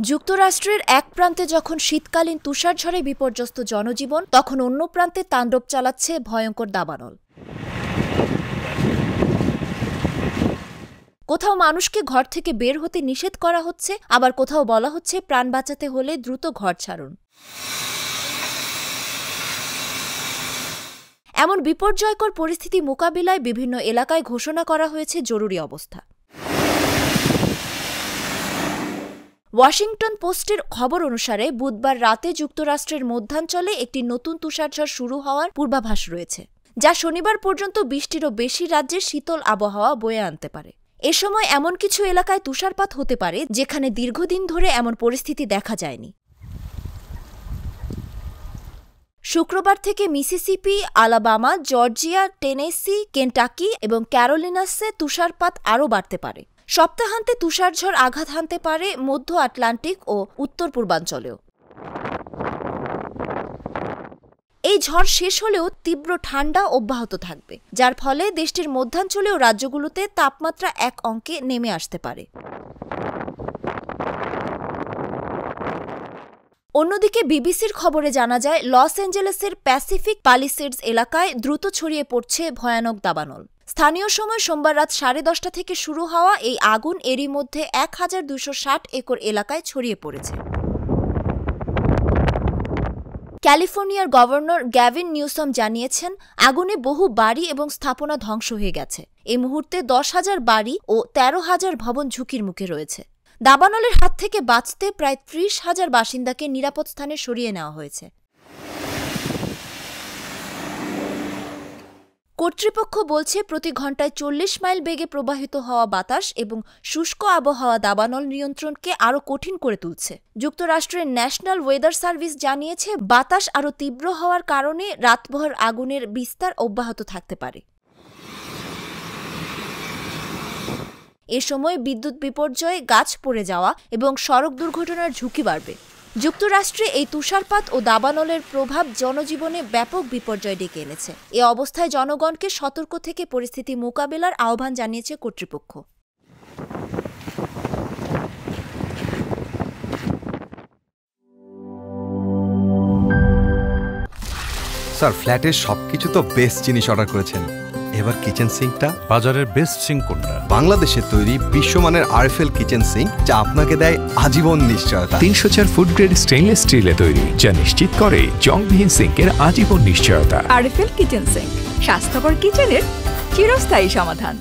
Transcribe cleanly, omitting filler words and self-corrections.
যুক্তরাষ্ট্রের এক প্রান্তে যখন শীতকালীন তুষারঝড়ে বিপর্যস্ত জনজীবন, তখন অন্য প্রান্তে তাণ্ডব চালাচ্ছে ভয়ঙ্কর দাবানল। কোথাও মানুষকে ঘর থেকে বের হতে নিষেধ করা হচ্ছে, আবার কোথাও বলা হচ্ছে প্রাণ বাঁচাতে হলে দ্রুত ঘর ছাড়ুন। এমন বিপর্যয়কর পরিস্থিতি মোকাবিলায় বিভিন্ন এলাকায় ঘোষণা করা হয়েছে জরুরি অবস্থা। ওয়াশিংটন পোস্টের খবর অনুসারে বুধবার রাতে যুক্তরাষ্ট্রের মধ্যাঞ্চলে একটি নতুন তুষারঝড় শুরু হওয়ার পূর্বাভাস রয়েছে, যা শনিবার পর্যন্ত 20টিরও বেশি রাজ্যে শীতল আবহাওয়া বয়ে আনতে পারে। এ সময় এমন কিছু এলাকায় তুষারপাত হতে পারে যেখানে দীর্ঘদিন ধরে এমন পরিস্থিতি দেখা যায়নি। শুক্রবার থেকে Mississippi, Alabama, Georgia, Tennessee, Kentucky এবং ক্যারোলিনাসে তুষারপাত আরও বাড়তে পারে। সপ্তাহান্তে তুষারঝড় আঘাত হানতে পারে মধ্য আটলান্টিক ও উত্তর পূর্বাঞ্চলেও। এই ঝড় শেষ হলেও তীব্র ঠান্ডা অব্যাহত থাকবে, যার ফলে দেশটির মধ্যাঞ্চলীয় রাজ্যগুলোতে তাপমাত্রা এক অঙ্কে নেমে আসতে পারে। অন্যদিকে বিবিসির খবরে জানা যায়, লস অ্যাঞ্জেলেসের প্যাসিফিক পালিসেডস এলাকায় দ্রুত ছড়িয়ে পড়ছে ভয়ানক দাবানল। স্থানীয় সময় সোমবার রাত 10:30 থেকে শুরু হওয়া এই আগুন এরই মধ্যে 1260 একর এলাকায় ছড়িয়ে পড়েছে। ক্যালিফোর্নিয়ার গভর্নর গ্যাভিন নিউসম জানিয়েছেন, আগুনে বহু বাড়ি এবং স্থাপনা ধ্বংস হয়ে গেছে। এই মুহূর্তে 10,000 বাড়ি ও 13,000 ভবন ঝুঁকির মুখে রয়েছে। দাবানলের হাত থেকে বাঁচতে প্রায় 30,000 বাসিন্দাকে নিরাপদ স্থানে সরিয়ে নেওয়া হয়েছে। কর্তৃপক্ষ বলছে, প্রতি ঘন্টায় 40 মাইল বেগে প্রবাহিত হওয়া বাতাস এবং শুষ্ক আবহাওয়া দাবানল নিয়ন্ত্রণকে আরও কঠিন করে তুলছে। যুক্তরাষ্ট্রের ন্যাশনাল ওয়েদার সার্ভিস জানিয়েছে, বাতাস আরও তীব্র হওয়ার কারণে রাতভর আগুনের বিস্তার অব্যাহত থাকতে পারে। এ সময় বিদ্যুৎ বিপর্যয়ে গাছ পড়ে যাওয়া এবং সড়ক দুর্ঘটনার ঝুঁকি বাড়বে। যুক্তরাষ্ট্রে এই তুষারপাত ও দাবানলের প্রভাব জনজীবনে ব্যাপক বিপর্যয় ডেকে এনেছে। এ অবস্থায় জনগণকে সতর্ক থেকে পরিস্থিতি মোকাবেলার আহ্বান জানিয়েছে কর্তৃপক্ষ। স্যার, ফ্ল্যাটের সবকিছু তো বেস্ট জিনিস অর্ডার করেছেন, এবার কিচেন সিঙ্কটা? বাজারের বেস্ট সিঙ্ক কোনটা? বাংলাদেশের তৈরি বিশ্বমানের আরএফএল কিচেন সিঙ্ক, যা আপনাকে দেয় আজীবন নিশ্চয়তা। 304 ফুড গ্রেড স্টেইনলেস স্টিলে তৈরি, যা নিশ্চিত করে জংবিহীন সিঙ্কের আজীবন নিশ্চয়তা। আরএফএল কিচেন সিঙ্ক, স্বাস্থ্যকর কিচেনের চিরস্থায়ী সমাধান।